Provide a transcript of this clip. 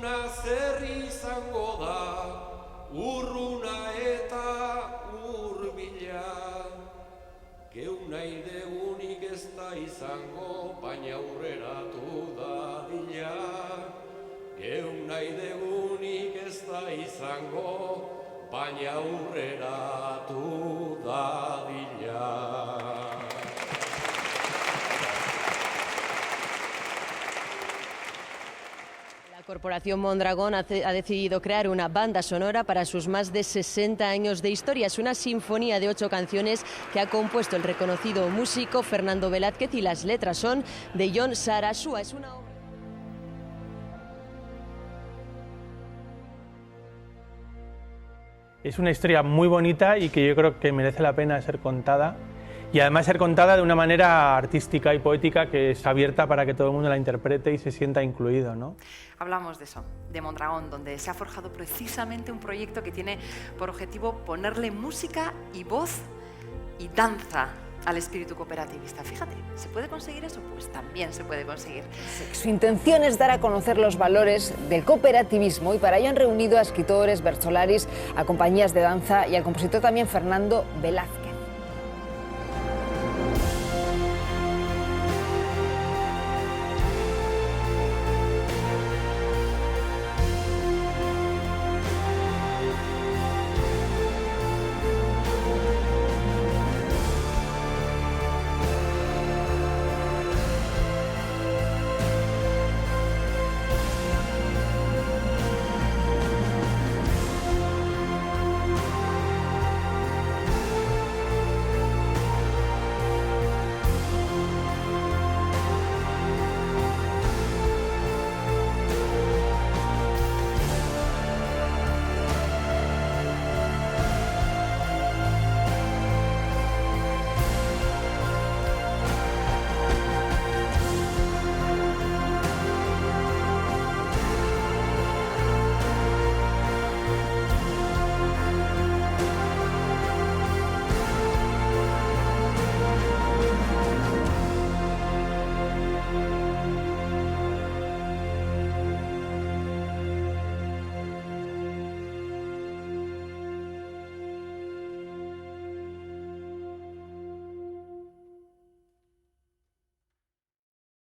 Etorkizuna zer izango da, urruna eta hurbila. Geu nahi degunik ez da izango, baina aurreratu dadila. Geu nahi degunik ez da izango, baina aurreratu dadila. La Corporación Mondragón ha decidido crear una banda sonora para sus más de 60 años de historia. Es una sinfonía de 8 canciones que ha compuesto el reconocido músico Fernando Velázquez y las letras son de Jon Sarasua. Es una obra... Es una historia muy bonita y que yo creo que merece la pena ser contada. Y además ser contada de una manera artística y poética que es abierta para que todo el mundo la interprete y se sienta incluido, ¿no? Hablamos de eso, de Mondragón, donde se ha forjado precisamente un proyecto que tiene por objetivo ponerle música y voz y danza al espíritu cooperativista. Fíjate, ¿se puede conseguir eso? Pues también se puede conseguir. Su intención es dar a conocer los valores del cooperativismo y para ello han reunido a escritores, bertsolaris, a compañías de danza y al compositor también Fernando Velázquez.